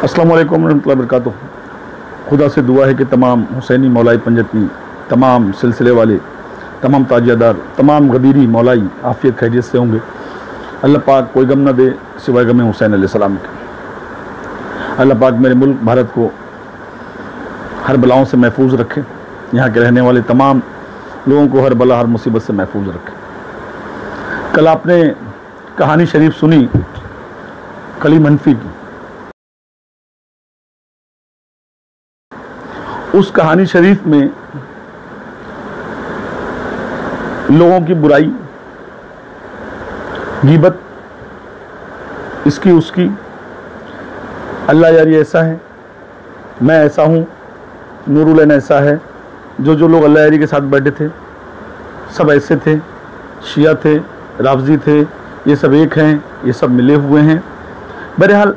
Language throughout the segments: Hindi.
अस्सलाम वालेकुम रहमतुल्लाहि व बरकातुहू। खुदा से दुआ है कि तमाम हुसैनी मौलाई पंजतनी, तमाम सिलसिले वाले, तमाम ताजियादार, तमाम गदीरी मौलाई आफियत खैरियत से होंगे। अल्लाह पाक कोई गम न दे सिवाय गम हुसैन अलैहिस्सलाम के। अल्लाह पाक मेरे मुल्क भारत को हर बलाओं से महफूज रखे, यहाँ के रहने वाले तमाम लोगों को हर बला हर मुसीबत से महफूज रखे। कल आपने कहानी शरीफ सुनी कली मनफी की। उस कहानी शरीफ में लोगों की बुराई, गीबत, इसकी उसकी, अल्लाह यार ये ऐसा है, मैं ऐसा हूँ, नूरुल ऐन ऐसा है, जो लोग अल्लाह यारी के साथ बैठे थे सब ऐसे थे, शिया थे, राफजी थे, ये सब एक हैं, ये सब मिले हुए हैं। बहरहाल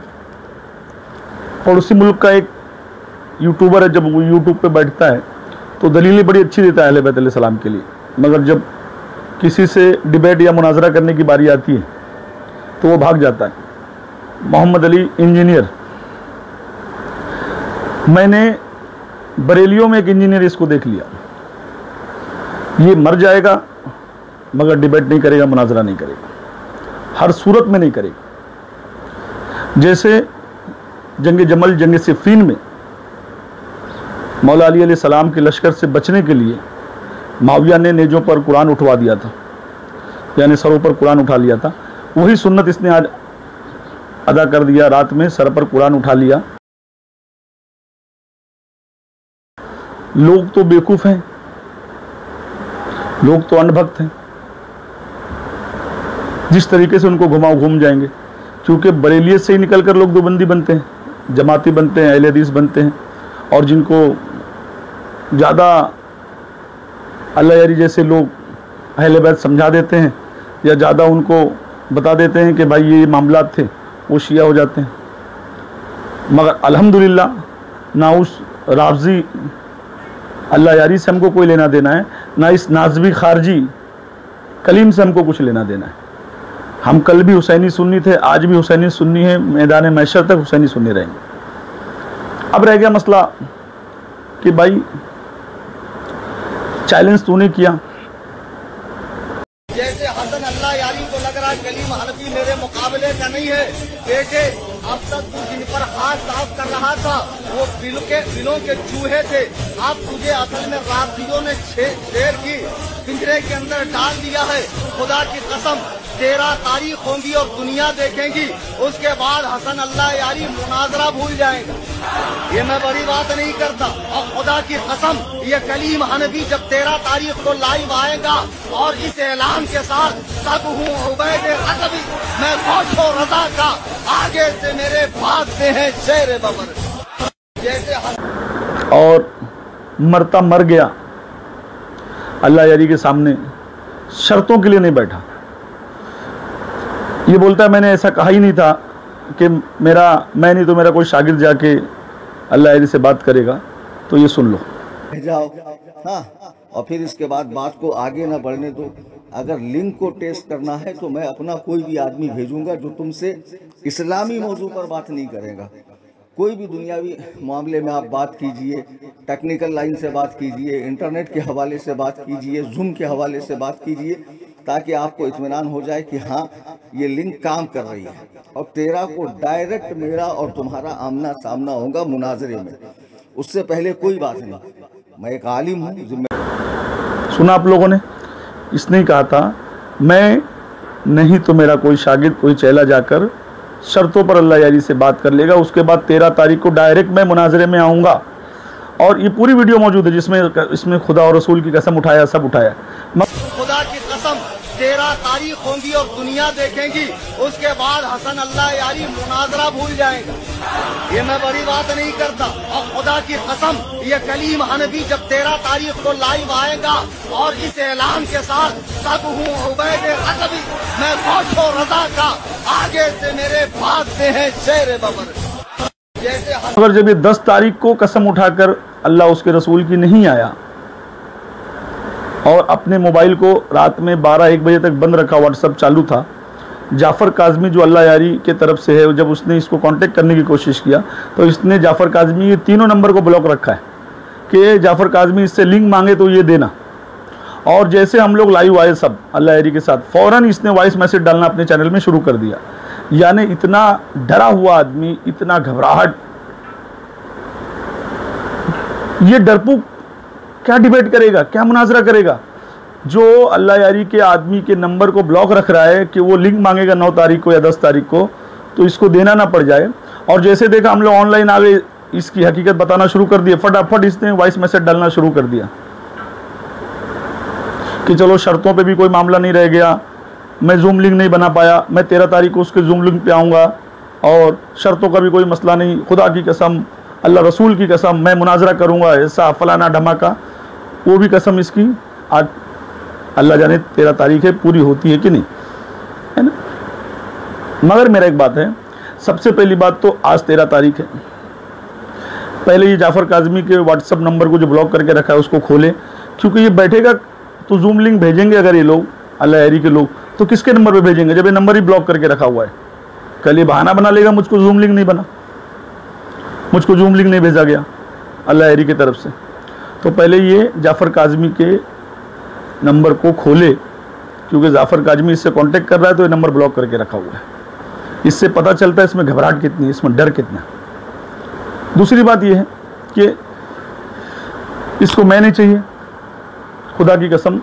पड़ोसी मुल्क का एक यूट्यूबर है, जब वो यूट्यूब पे बैठता है तो दलीलें बड़ी अच्छी देता है अहले बैत अलैहिस्सलाम के लिए, मगर जब किसी से डिबेट या मुनाजरा करने की बारी आती है तो वो भाग जाता है। मोहम्मद अली इंजीनियर, मैंने बरेलियों में एक इंजीनियर इसको देख लिया, ये मर जाएगा मगर डिबेट नहीं करेगा, मुनाजरा नहीं करेगा, हर सूरत में नहीं करेगा। जैसे जंग जमल, जंग सिफ़ीन में मौला अली अलैहिस्सलाम के लश्कर से बचने के लिए माविया ने नेजों पर कुरान उठवा दिया था, यानी सरों पर कुरान उठा लिया था। वही सुन्नत इसने आज अदा कर दिया, रात में सर पर कुरान उठा लिया। लोग तो बेवकूफ़ हैं, लोग तो अनभक्त हैं, जिस तरीके से उनको घुमाओ घूम जाएंगे, क्योंकि बरेलियत से ही निकलकर लोग देवबंदी बनते हैं, जमाती बनते हैं, अहले हदीस बनते हैं, और जिनको ज़्यादा अल्लाह यारी जैसे लोग अहले बैत समझा देते हैं या ज़्यादा उनको बता देते हैं कि भाई ये मामलात थे, वो शिया हो जाते हैं। मगर अल्हम्दुलिल्लाह ना उस राफजी अल्लाह यारी से हमको कोई लेना देना है, ना इस नाज़वी खारजी कलीम से हमको कुछ लेना देना है। हम कल भी हुसैनी सुन्नी थे, आज भी हुसैनी सुन्नी है, मैदान महशर तक हुसैनी सुन्नी रहेंगे। अब रह गया मसला कि भाई चैलेंज तूने किया, जैसे हसन अल्लाह यारी को लग रहा है कलीम हनफी मेरे मुकाबले का नहीं है। देखे अब तक तू जिन पर हाथ साफ कर रहा था वो बिलों के चूहे थे, अब तुझे असल में राफियों ने शेर की पिंजरे के अंदर डाल दिया है। खुदा की कसम 13 तारीख होंगी और दुनिया देखेंगी, उसके बाद हसन अल्लाह यारी मुनाजरा भूल जाएगा। ये मैं बड़ी बात नहीं करता, और खुदा की कसम ये कलीम हनफी जब 13 तारीख को लाइव आएगा और इस ऐलान के साथ तब हूँ उबैद रज़वी, मैं गौसो रज़ा का, आगे से मेरे भागते हैं शेर बबर। जैसे और मरता मर गया, अल्लाह यारी के सामने शर्तों के लिए नहीं बैठा। ये बोलता है मैंने ऐसा कहा ही नहीं था कि मैं नहीं तो मेरा कोई शागिर्द जाके अल्लाह यारी से बात करेगा, तो ये सुन लो जाओ। हाँ, और फिर इसके बाद बात को आगे ना बढ़ने दो। अगर लिंक को टेस्ट करना है तो मैं अपना कोई भी आदमी भेजूंगा जो तुमसे इस्लामी मौजू पर बात नहीं करेगा। कोई भी दुनियावी मामले में आप बात कीजिए, टेक्निकल लाइन से बात कीजिए, इंटरनेट के हवाले से बात कीजिए, जूम के हवाले से बात कीजिए, ताकि आपको इत्मीनान हो जाए कि हाँ ये लिंक काम कर रही है। और 13 को डायरेक्ट मेरा और तुम्हारा आमना सामना होगा मुनाजरे में, उससे पहले कोई बात नहीं। मैं एक आलिम हूँ। सुना आप लोगों ने, इसने कहा था मैं नहीं तो मेरा कोई शागिर्द, कोई चेला जाकर शर्तों पर अल्लाह यारी से बात कर लेगा, उसके बाद 13 तारीख को डायरेक्ट मैं मुनाजरे में आऊँगा। और ये पूरी वीडियो मौजूद है जिसमें इसमें खुदा और रसूल की कसम उठाया, सब उठाया। खुदा की कसम 13 तारीख होंगी और दुनिया देखेंगी, उसके बाद हसन अल्लाह यारी मुनाजरा भूल जाएगा। ये मैं बड़ी बात नहीं करता, और खुदा की कसम ये कलीम हनफी जब 13 तारीख को लाइव आएगा और इस ऐलान के साथ तब हूँ उबैद रज़वी, मैं गौसो रज़ा का, आगे से मेरे भागते हैं शेर बबर। जैसे अगर जब ये 10 तारीख को कसम उठाकर अल्लाह उसके रसूल की नहीं आया और अपने मोबाइल को रात में 12-1 बजे तक बंद रखा, व्हाट्सएप चालू था, जाफ़र काज़मी जो अल्लाह यारी के तरफ से है, जब उसने इसको कांटेक्ट करने की कोशिश किया तो इसने जाफ़र काज़मी ये तीनों नंबर को ब्लॉक रखा है कि जाफ़र काज़मी इससे लिंक मांगे तो ये देना। और जैसे हम लोग लाइव आए सब अल्लाह यारी के साथ, फ़ौरन इसने वॉइस मैसेज डालना अपने चैनल में शुरू कर दिया। यानी इतना डरा हुआ आदमी, इतना घबराहट, ये डरपोक क्या डिबेट करेगा, क्या मुनाजरा करेगा? जो अल्लाह यारी के आदमी के नंबर को ब्लॉक रख रहा है कि वो लिंक मांगेगा 9 तारीख को या 10 तारीख को, तो इसको देना ना पड़ जाए। और जैसे देखा हम लोग ऑनलाइन आ गए, इसकी हकीकत बताना शुरू कर दिया, फटाफट इसने वॉइस मैसेज डालना शुरू कर दिया कि चलो शर्तों पे भी कोई मामला नहीं रह गया, मैं जूम लिंक नहीं बना पाया, मैं 13 तारीख को उसके जूम लिंक पे आऊँगा और शर्तों का भी कोई मसला नहीं, खुदा की कसम, अल्लाह रसूल की कसम, मैं मुनाजरा करूँगा, ऐसा फलाना धमाका। वो भी कसम इसकी आज अल्लाह जाने 13 तारीख है पूरी होती है कि नहीं, है ना। मगर मेरा एक बात है, सबसे पहली बात तो आज 13 तारीख है। पहले ये जाफ़र काज़मी के व्हाट्सअप नंबर को जो ब्लॉक करके रखा है उसको खोले, क्योंकि ये बैठेगा तो जूम लिंक भेजेंगे अगर ये लोग अल्लाह यारी के लोग, तो किसके नंबर पे भेजेंगे जब ये नंबर ही ब्लॉक करके रखा हुआ है। कल ये बहाना बना लेगा मुझको जूम लिंक नहीं बना, मुझको जूम लिंक नहीं भेजा गया अल्लाह यारी की तरफ से। तो पहले ये जाफ़र काज़मी के नंबर को खोले, क्योंकि जाफ़र काज़मी इससे कांटेक्ट कर रहा है तो ये नंबर ब्लॉक करके रखा हुआ है। इससे पता चलता है इसमें घबराहट कितनी है, इसमें डर कितना है। दूसरी बात ये है कि इसको मैं नहीं चाहिए, खुदा की कसम,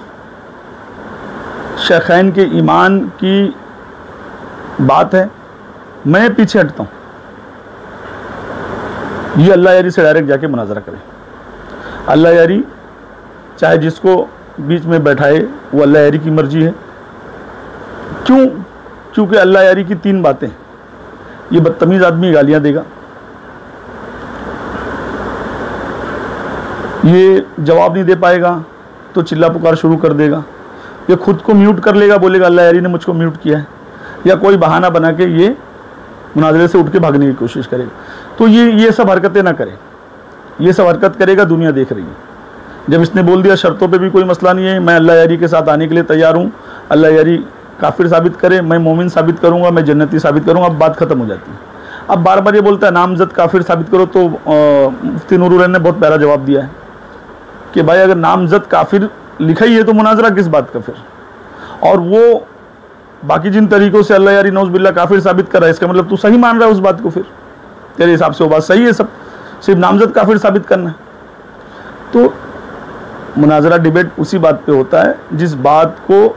शेखैन के ईमान की बात है, मैं पीछे हटता हूँ। ये अल्लाह यारी से डायरेक्ट जाके मुनाजरा करें। अल्लाह यारी चाहे जिसको बीच में बैठाए, वो अल्लाह यारी की मर्जी है। क्यों? क्योंकि अल्लाह यारी की 3 बातें, ये बदतमीज़ आदमी गालियाँ देगा, ये जवाब नहीं दे पाएगा तो चिल्ला पुकार शुरू कर देगा, ये खुद को म्यूट कर लेगा, बोलेगा अल्लाह यारी ने मुझको म्यूट किया है, या कोई बहाना बना के ये मुनाजरे से उठ के भागने की कोशिश करेगा। तो ये सब हरकतें ना करे, ये सब हरकत करेगा, दुनिया देख रही है। जब इसने बोल दिया शर्तों पे भी कोई मसला नहीं है, मैं अल्लाह यारी के साथ आने के लिए तैयार हूँ, अल्लाह यारी काफिर साबित करे, मैं मोमिन साबित करूँगा, मैं जन्नती साबित करूँगा, अब बात खत्म हो जाती है। अब बार बार ये बोलता है नामजद काफिर साबित करो, तो मुफ्ती नूरुल ने बहुत प्यारा जवाब दिया है कि भाई अगर नामजद काफिर लिखा ही है तो मुनाजरा किस बात का फिर। और वो बाकी जिन तरीकों से अल्लाह यारी नौज़ बिल्लाह काफिर साबित कर रहा है, इसका मतलब तू सही मान रहा है उस बात को, फिर तेरे हिसाब से वो बात सही है, सब सिर्फ नामजद काफिर साबित करना है। तो मुनाजरा डिबेट उसी बात पे होता है जिस बात को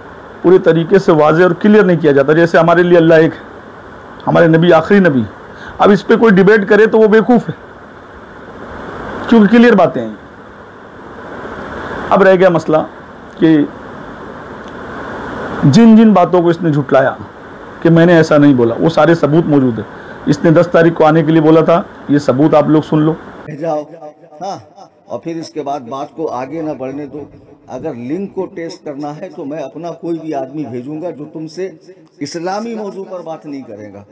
पूरे तरीके से वाज़ेह और क्लियर नहीं किया जाता। जैसे हमारे लिए अल्लाह एक है, हमारे नबी आखिरी नबी, अब इस पे कोई डिबेट करे तो वो बेवकूफ़ है, क्योंकि क्लियर बातें हैं। अब रह गया मसला कि जिन जिन बातों को इसने झुटलाया कि मैंने ऐसा नहीं बोला, वो सारे सबूत मौजूद है। इसने 10 तारीख को आने के लिए बोला था, ये सबूत आप लोग सुन लो। जाओ, हाँ, और फिर इसके बाद बात को आगे ना बढ़ने दो। अगर लिंक को टेस्ट करना है तो मैं अपना कोई भी आदमी भेजूंगा जो तुमसे इस्लामी मौजू पर बात नहीं करेगा।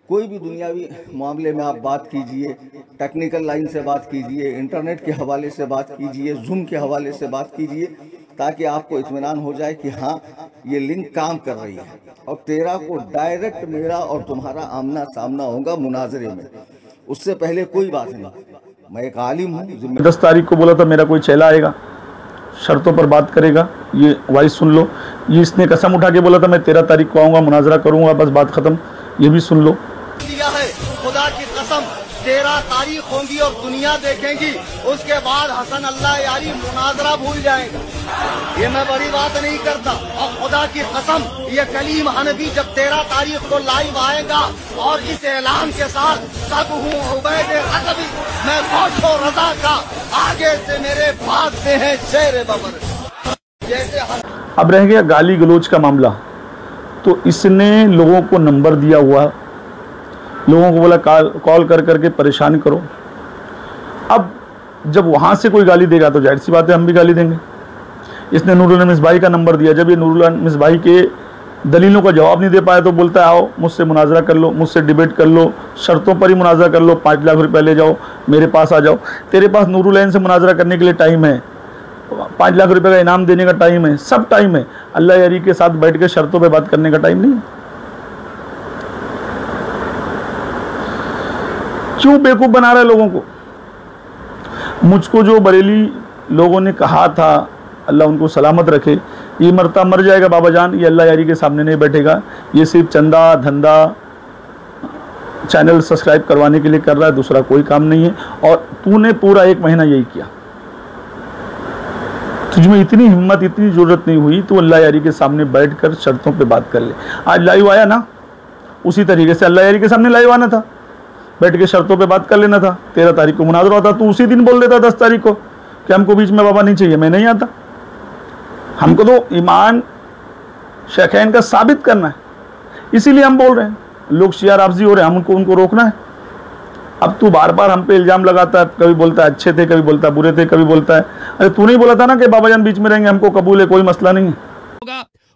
कोई भी दुनियावी मामले में आप बात कीजिए, टेक्निकल लाइन से बात कीजिए, इंटरनेट के हवाले से बात कीजिए, जूम के हवाले से बात कीजिए, ताकि आपको इत्मीनान हो जाए कि हाँ ये लिंक काम कर रही है। और 13 को डायरेक्ट मेरा और तुम्हारा आमना सामना होगा मुनाजरे में, उससे पहले कोई बात नहीं। मैं एक आलिम हूँ। 10 तारीख को बोला था मेरा कोई चेला आएगा, शर्तों पर बात करेगा, ये वॉइस सुन लो। ये इसने कसम उठा के बोला था मैं 13 तारीख को आऊँगा, मुनाजरा करूँगा, बस बात ख़त्म, ये भी सुन लो। दिया है खुदा की कसम 13 तारीख होगी और दुनिया देखेगी, उसके बाद हसन अल्लाह यारी मुनाजरा भूल जाएगा। ये मैं बड़ी बात नहीं करता, और खुदा की कसम ये कलीम हनफी जब 13 तारीख को लाइव आएगा और इस ऐलान के साथ सब हूँ उबैद रज़वी, मैं गौशो रजा का, आगे से मेरे बाद से है शेर बबर। जैसे अब रह गया गाली गलोच का मामला, तो इसने लोगों को नंबर दिया हुआ, लोगों को बोला कॉल कर करके परेशान करो। अब जब वहाँ से कोई गाली देगा तो जाहिर सी बात है हम भी गाली देंगे। इसने नूरुल मिसबाही का नंबर दिया, जब ये नूरुल मिसबाही के दलीलों का जवाब नहीं दे पाया तो बोलता है आओ मुझसे मुनाजरा कर लो, मुझसे डिबेट कर लो, शर्तों पर ही मुनाजरा कर लो, 5 लाख रुपये ले जाओ, मेरे पास आ जाओ। तेरे पास नूरुल से मुनाजरा करने के लिए टाइम है, 5 लाख रुपये का इनाम देने का टाइम है, सब टाइम है। अल्लाह यारी के साथ बैठ के शर्तों पे बात करने का टाइम नहीं है। क्यों बेवकूफ़ बना रहा है लोगों को? मुझको जो बरेली लोगों ने कहा था, अल्लाह उनको सलामत रखे, ये मरता मर जाएगा बाबा जान, ये अल्लाह यारी के सामने नहीं बैठेगा, ये सिर्फ चंदा धंधा चैनल सब्सक्राइब करवाने के लिए कर रहा है, दूसरा कोई काम नहीं है। और तूने पूरा 1 महीना यही किया, तुझमें इतनी हिम्मत, इतनी ज़रूरत नहीं हुई तो अल्लाह यारी के सामने बैठकर शर्तों पे बात कर ले। आज लाइव आया ना, उसी तरीके से अल्लाह यारी के सामने लाइव आना था, बैठ के शर्तों पे बात कर लेना था। 13 तारीख को मुनाजरा होता, तू उसी दिन बोल देता 10 तारीख को कि हमको बीच में बाबा नहीं चाहिए, मैं नहीं आता। हमको तो ईमान शेखैन का साबित करना है, इसीलिए हम बोल रहे हैं। लोग शिया राफजी हो रहे हैं, हमको उनको रोकना है। अब तू बार बार हम पे इल्ज़ाम लगाता है, कभी बोलता है अच्छे थे, कभी बोलता है बुरे थे, कभी बोलता है अरे तू नहीं बोला था ना कि बाबा जान बीच में रहेंगे, हमको कबूल है, कोई मसला नहीं है।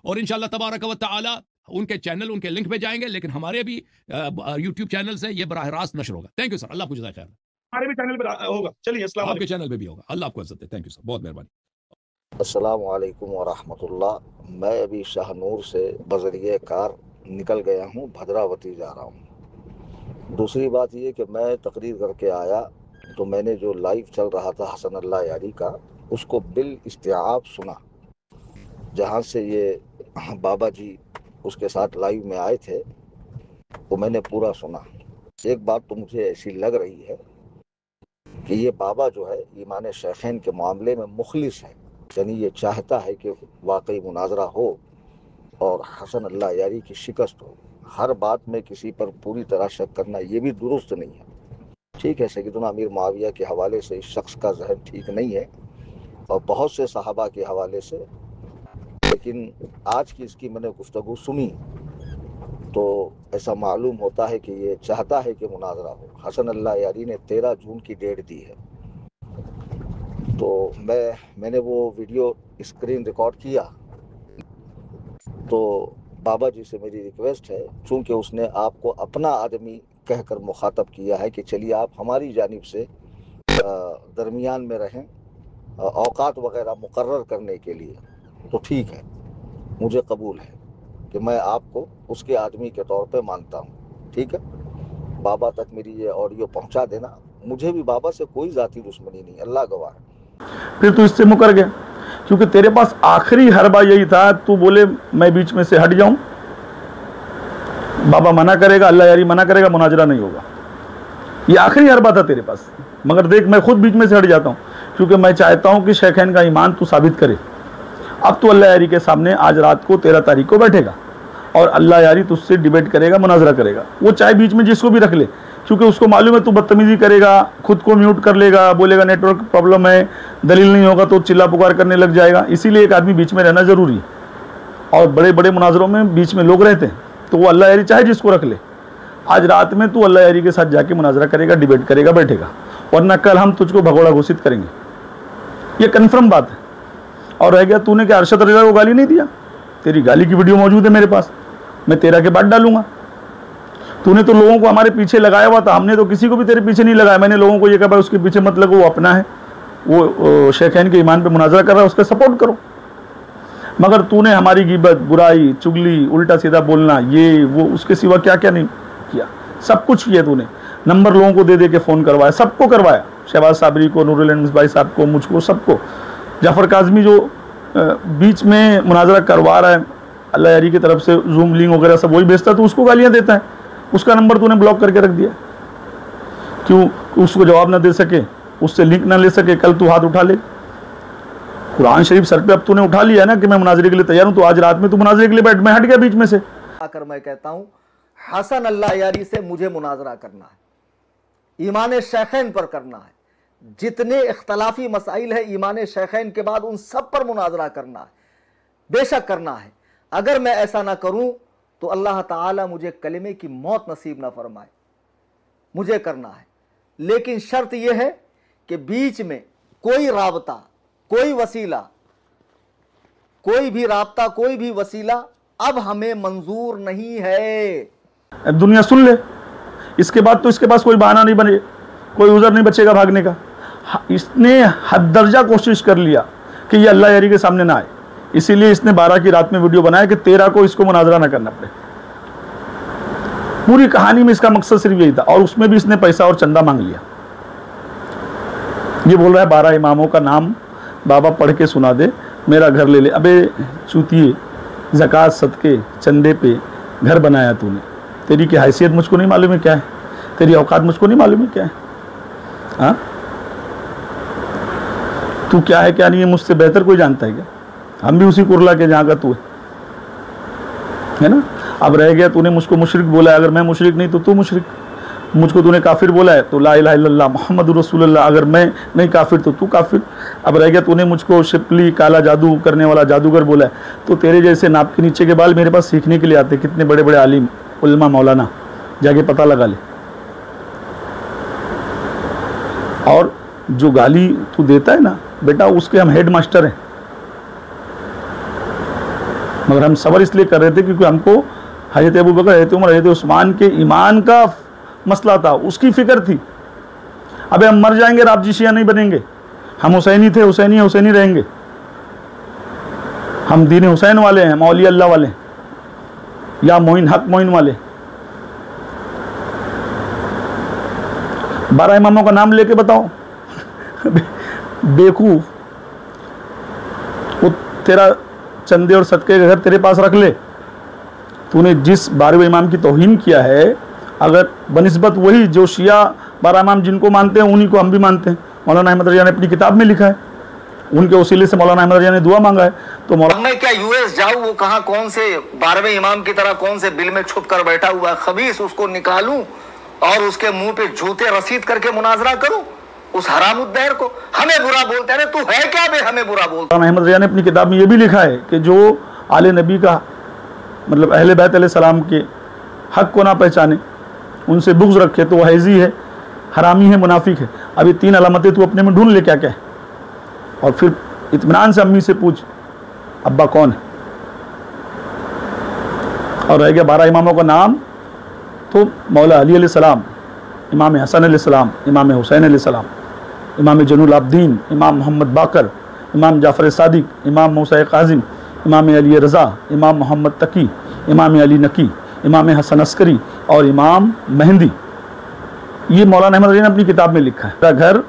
और इंशाल्लाह तबारक व तआला उनके चैनल, उनके लिंक पे जाएंगे, लेकिन हमारे भी यूट्यूब चैनल से ये बराह रास्त नशर होगा। थैंक यू सर, अल्लाह आपको जज़ाए खैर। हमारे भी चैनल पे होगा, चलिए अस्सलाम आपके चैनल पे भी होगा। अल्लाह आपको इज्जत दे। थैंक यू सर, बहुत मेहरबानी। अस्सलाम वालेकुम व रहमतुल्लाह। मैं अभी शाहनूर से बजरिए कार निकल गया हूँ, भद्रावती जा रहा हूँ। दूसरी बात ये कि मैं तकरीर करके आया तो मैंने जो लाइव चल रहा था हसन अल्लाह यारी का, उसको बिल इस्तिआब सुना, जहाँ से ये बाबा जी उसके साथ लाइव में आए थे, वो मैंने पूरा सुना। एक बात तो मुझे ऐसी लग रही है कि ये बाबा जो है ईमान शेखैन के मामले में मुखलिस है, यानी ये चाहता है कि वाकई मुनाजरा हो और हसन अल्लाह यारी की शिकस्त हो। हर बात में किसी पर पूरी तरह शक करना ये भी दुरुस्त नहीं है। ठीक है, सैयदना अमीर मुआविया के हवाले से इस शख्स का जहन ठीक नहीं है और बहुत से सहाबा के हवाले से, लेकिन आज की इसकी मैंने गुफ्तगू सुनी तो ऐसा मालूम होता है कि ये चाहता है कि मुनाजरा हो। हसन अल्लाह यारी ने 13 जून की डेट दी है, तो मैंने वो वीडियो स्क्रीन रिकॉर्ड किया। तो बाबा जी से मेरी रिक्वेस्ट है, चूँकि उसने आपको अपना आदमी कहकर मुखातब किया है कि चलिए आप हमारी जानिब से दरमियान में रहें औकात वगैरह मुकर्रर करने के लिए, तो ठीक है, मुझे कबूल है कि मैं आपको उसके आदमी के तौर पे मानता हूँ। ठीक है, बाबा तक मेरी ये ऑडियो पहुँचा देना। मुझे भी बाबा से कोई ज़ाती दुश्मनी नहीं, अल्लाह गवाह है। फिर तू इससे मुकर गया क्योंकि तेरे पास आखिरी हरबा यही था, तू बोले मैं बीच में से हट जाऊं, बाबा मना करेगा, अल्लाह यारी मना करेगा, मुनाजरा नहीं होगा। ये आखिरी हरबा था तेरे पास। मगर देख, मैं खुद बीच में से हट जाता हूं क्योंकि मैं चाहता हूं कि शेखैन का ईमान तू साबित करे। अब तू अल्लाह यारी के सामने आज रात को 13 तारीख को बैठेगा और अल्लाह यारी तुझसे डिबेट करेगा, मुनाजरा करेगा। वो चाहे बीच में जिसको भी रख ले, क्योंकि उसको मालूम है तू बदतमीजी करेगा, खुद को म्यूट कर लेगा, बोलेगा नेटवर्क प्रॉब्लम है, दलील नहीं होगा तो चिल्ला पुकार करने लग जाएगा। इसीलिए एक आदमी बीच में रहना ज़रूरी है। और बड़े बड़े मुनाजरों में बीच में लोग रहते हैं, तो वो अल्लाह यारी चाहे जिसको रख ले। आज रात में तू अल्लाह यारी के साथ जाके मुनाजरा करेगा, डिबेट करेगा, बैठेगा, वरना कल हम तुझको भगोड़ा घोषित करेंगे। ये कन्फर्म बात है। और रह गया तूने क्या अरशद रज़ा को गाली नहीं दिया, तेरी गाली की वीडियो मौजूद है मेरे पास, मैं 13 के बाद डालूंगा। तूने तो लोगों को हमारे पीछे लगाया हुआ था, हमने तो किसी को भी तेरे पीछे नहीं लगाया। मैंने लोगों को ये कहा भाई उसके पीछे मत लगो, वो अपना है, वो शेखैन के ईमान पे मुनाजरा कर रहा है, उसका सपोर्ट करो। मगर तूने हमारी गिबत, बुराई, चुगली, उल्टा सीधा बोलना, ये वो, उसके सिवा क्या क्या नहीं किया, सब कुछ किया तूने। नंबर लोगों को दे दे के फ़ोन करवाया, सबको करवाया, शहबाज साबरी को, नूरुल अमीन भाई साहब को, मुझको, सबको। जाफ़र काज़मी जो बीच में मुनाजरा करवा रहा है अल्लाह यारी की तरफ से, जूम लिंक वगैरह सब वही भेजता है, तो उसको गालियाँ देता है, उसका नंबर तूने ब्लॉक करके रख दिया। क्यों? उसको जवाब ना दे सके, उससे लिंक ना ले सके, कल तू हाथ उठा ले। कुरान शरीफ सर पे अब तूने उठा लिया ना कि मैं मुनाजरे के लिए तैयार हूँ, तो आज रात में तू मुनाजरे के लिए बैठ। मैं हट गया बीच में से आकर मैं कहता हूँ हसन अल्लाह यारी से मुझे मुनाजरा करना है, ईमान शेखैन पर करना है। जितने इख्तलाफी मसाइल है ईमान शेखैन के बाद उन सब पर मुनाजरा करना है, बेशक करना है। अगर मैं ऐसा ना करूं तो अल्लाह ताला मुझे कलिमे की मौत नसीब ना फरमाए, मुझे करना है। लेकिन शर्त यह है कि बीच में कोई राबता, कोई वसीला, कोई भी राबता, कोई भी वसीला अब हमें मंजूर नहीं है। अब दुनिया सुन ले, इसके बाद तो इसके पास कोई बहाना नहीं बने, कोई उज़र नहीं बचेगा भागने का। इसने हद दर्जा कोशिश कर लिया कि ये अल्लाह यारी के सामने ना आए, इसीलिए इसने 12 की रात में वीडियो बनाया कि 13 को इसको मुनाजरा ना करना पड़े। पूरी कहानी में इसका मकसद सिर्फ यही था, और उसमें भी इसने पैसा और चंदा मांग लिया। ये बोल रहा है 12 इमामों का नाम बाबा पढ़ के सुना दे, मेरा घर ले ले। अबे चूतिए, ज़कात सदके चंदे पे घर बनाया तूने, तेरी की हैसियत मुझको नहीं मालूम है क्या है, तेरी औकात मुझको नहीं मालूम है क्या है। हाँ, तू क्या है क्या नहीं है मुझसे बेहतर कोई जानता है क्या? हम भी उसी कुरला के जहाँ का तू है ना। अब रह गया तूने मुझको मुशरिक बोला है, अगर मैं मुशरिक नहीं तो तू मुशरिक। मुझको तूने काफिर बोला है तो ला इलाहा इल्लल्लाह मोहम्मद रसूलुल्लाह, अगर मैं नहीं काफिर तो तू काफिर। अब रह गया तूने मुझको शिपली काला जादू करने वाला जादूगर बोला है, तो तेरे जैसे नाप के नीचे के बाल मेरे पास सीखने के लिए आते, कितने बड़े बड़े आलिम उलमा मौलाना, जाके पता लगा ले। और जो गाली तू देता है ना बेटा, उसके हम हेड मास्टर हैं, मगर हम सबर इसलिए कर रहे थे क्योंकि हमको हजरत अबू बकर, हजरत उमर, हजरत उस्मान के ईमान का मसला था, उसकी फिक्र थी। अबे हम मर जाएंगे, आप शिया नहीं बनेंगे। हम हुसैनी थे, हुसैनी हुसैनी रहेंगे। हम दीन हुसैन वाले हैं, मौली अल्लाह वाले, या मोइन हक मोइन वाले। 12 इमामों का नाम लेके बताओ। बेवकूफ, वो तेरा चंदे और सदके का घर तेरे पास रख ले। तूने जिस 12वें इमाम की तौहीन किया है, अगर बनिस्बत वही जो शिया 12 इमाम जिनको मानते हैं उन्हीं को हम भी मानते हैं। मौलाना अहमद रजा ने अपनी किताब में लिखा है, उनके वसीले से मौलाना अहमद रजा ने दुआ मांगा है। तो मौलाना, मैं क्या यूएस जाऊं, वो कहां कौन से 12वें इमाम की तरह कौन से बिल में छुप कर बैठा हुआ है खबीस, उसको निकालूं और उसके मुंह पे जूते रसीद करके मुनाजरा करूं उस हरामुद्दैर को। हमें बुरा बोलते हैं, तू है क्या बे हमें बुरा बोलता। मौलाना अहमद रजा ने अपनी किताब में ये भी लिखा है कि जो आले नबी का मतलब अहले बैत अलैहिस्सलाम के हक को ना पहचाने, उनसे बुग़्ज़ रखे, तो वह हैज़ी है, हरामी है, मुनाफिक है। अभी 3 अलामतें तू अपने में ढूंढ ले क्या क्या है, और फिर इत्मीनान से अम्मी से पूछ अब्बा कौन है। और रह गया 12 इमामों का नाम, तो मौला अली अलैहिस्सलाम, इमाम हसन अलैहिस्सलाम, इमाम हुसैन अलैहिस्सलाम, इमाम जैनुल आबदीन, इमाम मोहम्मद बाकर, इमाम जाफ़र सादिक, इमाम मूसा काज़िम, इमाम अली रज़ा, इमाम मोहम्मद तकी, इमाम अली नकी, इमाम हसन अस्करी और इमाम मेहंदी। ये मौलाना अहमद रजा ने अपनी किताब में लिखा है। मेरा घर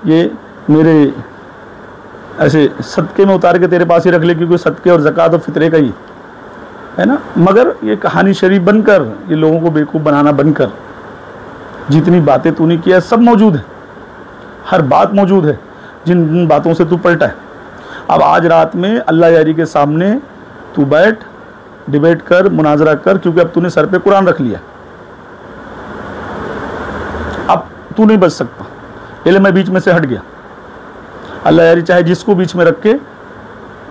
ये मेरे ऐसे सदक़े में उतार के तेरे पास ही रख ले, क्योंकि सदक़े और ज़कात और फितरे का ही है ना। मगर ये कहानी शरीफ बनकर, ये लोगों को बेवकूफ़ बनाना बनकर, जितनी बातें तूने किया सब मौजूद है, हर बात मौजूद है जिन बातों से तू पलटा है। अब आज रात में अल्लाह यारी के सामने तू बैठ, डिबेट कर, मुनाजरा कर, क्योंकि अब तूने सर पे कुरान रख लिया, अब तू नहीं बच सकता। पहले मैं बीच में से हट गया, अल्लाह यारी चाहे जिसको बीच में रख के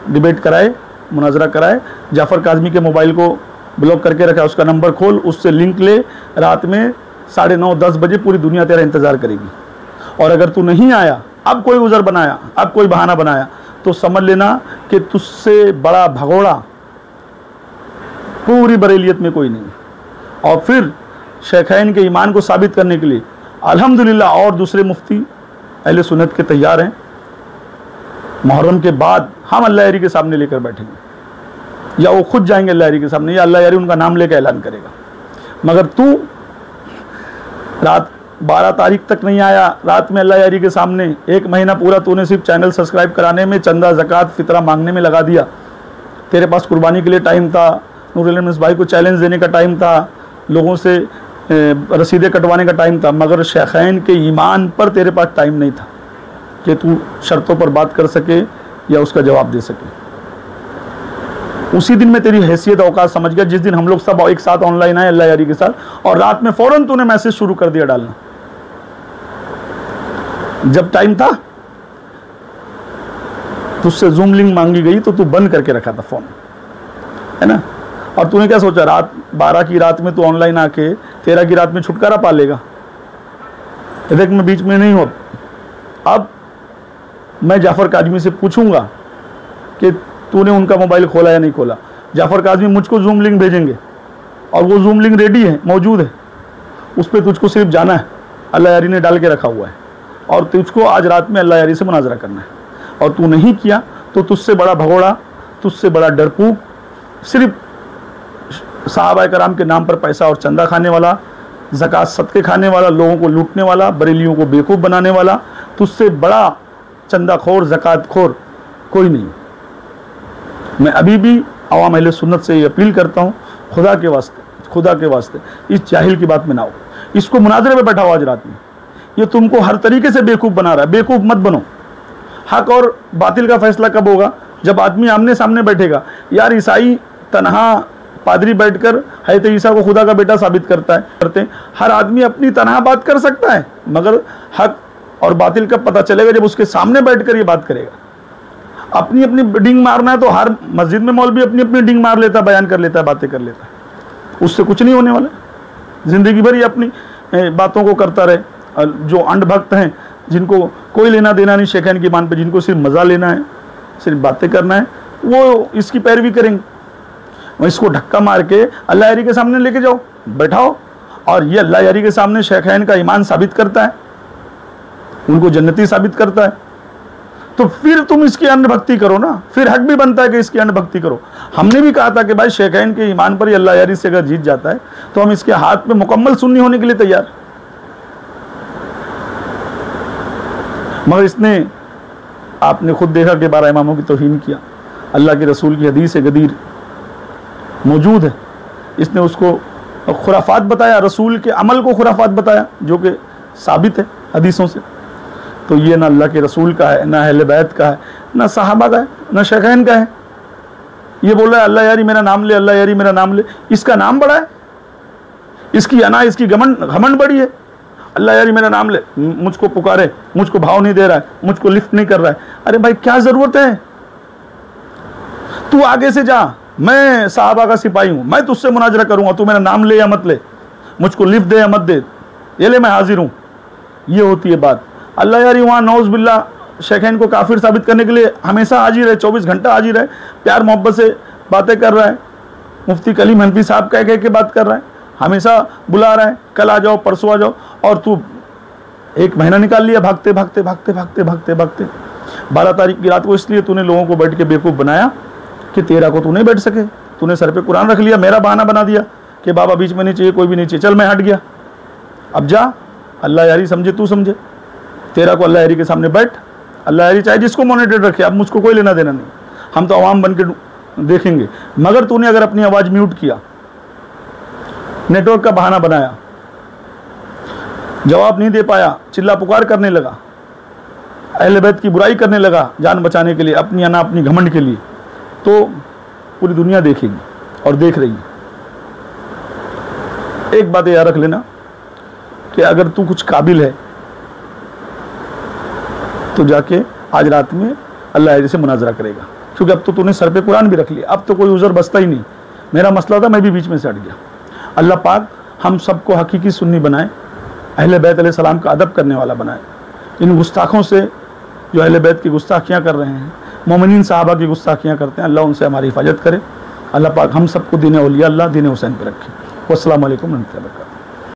डिबेट कराए, मुनाजरा कराए। जाफ़र काज़मी के मोबाइल को ब्लॉक करके रखा, उसका नंबर खोल, उससे लिंक ले, रात में 9:30-10 बजे पूरी दुनिया तेरा इंतज़ार करेगी। और अगर तू नहीं आया, अब कोई उज़र बनाया, अब कोई बहाना बनाया, तो समझ लेना कि तुझसे बड़ा भगोड़ा पूरी बरेलियत में कोई नहीं। और फिर शेखैन के ईमान को साबित करने के लिए अल्हम्दुलिल्लाह और दूसरे मुफ्ती अहले सुन्नत के तैयार हैं। मुहर्रम के बाद हम अल्लाह यारी के सामने लेकर बैठेंगे, या वो खुद जाएंगे अल्लाह यारी के सामने, या अल्लाह यारी उनका नाम लेकर ऐलान करेगा। मगर तू रात 12 तारीख तक नहीं आया, रात में अल्लाह यारी के सामने 1 महीना पूरा तूने सिर्फ चैनल सब्सक्राइब कराने में, चंदा ज़कात फितरा मांगने में लगा दिया। तेरे पास कुर्बानी के लिए टाइम था, नूर अहमद भाई को चैलेंज देने का टाइम था, लोगों से रसीदें कटवाने का टाइम था, मगर शेखैन के ईमान पर तेरे पास टाइम नहीं था कि तू शर्तों पर बात कर सके या उसका जवाब दे सके। उसी दिन में तेरी हैसियत औकात समझ गया, जिस दिन हम लोग सब एक साथ ऑनलाइन आए अल्लाह यारी के साथ, और रात में फ़ौरन तूने मैसेज शुरू कर दिया डालना। जब टाइम था तुझसे जूम लिंक मांगी गई तो तू बंद करके रखा था फ़ोन, है ना। और तूने क्या सोचा, रात 12 की रात में तू ऑनलाइन आके 13 की रात में छुटकारा पा लेगा। देख मैं बीच में नहीं हूँ। अब मैं जाफ़र काज़मी से पूछूंगा कि तूने उनका मोबाइल खोला या नहीं खोला। जाफ़र काज़मी मुझको जूम लिंक भेजेंगे, और वो जूम लिंक रेडी है, मौजूद है, उस पर तुझको सिर्फ जाना है, अल्लाह यारी ने डाल के रखा हुआ है, और तुझको आज रात में अल्लाह यारी से मुनाजरा करना है। और तू नहीं किया तो तुझसे बड़ा भगोड़ा, तुझसे बड़ा डरपूक सिर्फ सहाबा कराम के नाम पर पैसा और चंदा खाने वाला, ज़कात सदके खाने वाला, लोगों को लूटने वाला, बरेलियों को बेवकूफ़ बनाने वाला, तुझसे बड़ा चंदाखोर ज़कात खोर कोई नहीं। मैं अभी भी अवाम अहले सुन्नत से ये अपील करता हूँ, खुदा के वास्ते इस जाहिल की बात में ना हो, इसको मुनाजरे में बैठाओ आज रात में। ये तुमको हर तरीके से बेवकूफ़ बना रहा है, बेवकूफ़ मत बनो। हक और बातिल का फैसला कब होगा? जब आदमी आमने सामने बैठेगा। यार ईसाई तनहा पादरी बैठकर हज़रत ईसा को खुदा का बेटा साबित करते हैं। हर आदमी अपनी तनहा बात कर सकता है, मगर हक और बातिल का पता चलेगा जब उसके सामने बैठकर ये बात करेगा। अपनी अपनी डिंग मारना है तो हर मस्जिद में मौलवी अपनी अपनी डिंग मार लेता है, बयान कर लेता है, बातें कर लेता है, उससे कुछ नहीं होने वाला। ज़िंदगी भर ये अपनी बातों को करता रहे। जो अंधभक्त हैं, जिनको कोई लेना देना नहीं शेखैन की ईमान पे, जिनको सिर्फ मज़ा लेना है, सिर्फ बातें करना है, वो इसकी पैरवी करेंगे। वो इसको धक्का मार के अल्लाह यारी के सामने लेके जाओ, बैठाओ, और ये अल्लाह यारी के सामने शेखैन का ईमान साबित करता है, उनको जन्नती साबित करता है, तो फिर तुम इसकी अंधभक्ति करो ना। फिर हक भी बनता है कि इसकी अंधभक्ति करो। हमने भी कहा था कि भाई शेखैन के ईमान पर अल्लाह यारी से अगर जीत जाता है तो हम इसके हाथ में मुकम्मल सुन्नी होने के लिए तैयार। मगर इसने, आपने खुद देखा कि 12 इमामों की तौहीन किया। अल्लाह के रसूल की हदीस गदीर मौजूद है, इसने उसको खुराफात बताया, रसूल के अमल को खुराफात बताया, जो कि साबित है हदीसों से। तो ये ना अल्लाह के रसूल का है, ना अहले बैत का है, ना सहाबा का है, ना शेखैन का है। ये बोल रहा है अल्लाह यारी मेरा नाम ले, अल्लाह यारी मेरा नाम ले। इसका नाम बड़ा है, इसकी इसकी घमंड बड़ी है। अल्लाह यारी मेरा नाम ले, मुझको पुकारे, मुझको भाव नहीं दे रहा है, मुझको लिफ्ट नहीं कर रहा है। अरे भाई क्या जरूरत है? तू आगे से जा, मैं साहबा का सिपाही हूं, मैं तुझसे मुनाजरा करूंगा, तू मेरा नाम ले या मत ले, मुझको लिफ्ट दे या मत दे, ये ले मैं हाजिर हूं। ये होती है बात। अल्लाह यारी वहाँ नौज़ बिल्ला शेखैन को काफिर साबित करने के लिए हमेशा हाजिर है, 24 घंटा हाजिर है, प्यार मोहब्बत से बातें कर रहा है, मुफ्ती कलीम हनफी साहब कह के बात कर रहा है, हमेशा बुला रहा है, कल आ जाओ, परसों आ जाओ, और तू 1 महीना निकाल लिया भागते भागते भागते भागते भागते भागते। 12 तारीख की रात को इसलिए तूने लोगों को बैठ के बेवकूफ़ बनाया कि 13 को तू नहीं बैठ सके। तूने सर पे कुरान रख लिया, मेरा बहाना बना दिया कि बाबा बीच में नहीं चाहिए, कोई भी नहीं चाहिए, चल मैं हट गया। अब जा, अल्लाह यारी समझे तू समझे, 13 को अल्लाह यारी के सामने बैठ। अल्लाह यारी चाहे जिसको मॉनिटर रखे, अब मुझको कोई लेना देना नहीं, हम तो अवाम बन के देखेंगे। मगर तूने अगर अपनी आवाज़ म्यूट किया, नेटवर्क का बहाना बनाया, जवाब नहीं दे पाया, चिल्ला पुकार करने लगा, अहले बैत की बुराई करने लगा जान बचाने के लिए, अपनी या ना अपनी घमंड के लिए, तो पूरी दुनिया देखेगी और देख रही है। एक बात याद रख लेना कि अगर तू कुछ काबिल है तो जाके आज रात में अल्लाह यारी से मुनाजरा करेगा, क्योंकि अब तो तूने सर पे कुरान भी रख लिया, अब तो कोई उज़र बचता ही नहीं। मेरा मसला था, मैं भी बीच में से हट गया। अल्लाह पाक हम सबको हकीकी सुन्नी बनाए, अहले बैत अलैहिस्सलाम का अदब करने वाला बनाए। इन गुस्ताखों से जो अहले बैत की गुस्ताखियाँ कर रहे हैं, मोमिनीन साहबा की गुस्ताखियाँ करते हैं, अल्लाह उनसे हमारी हिफाजत करे। अल्लाह पाक हम सबको दीन औलिया अल्लाह दीन हुसैन पर रखे। वस्सलामु अलैकुम व रहमतुल्लाहि व बरकातहू।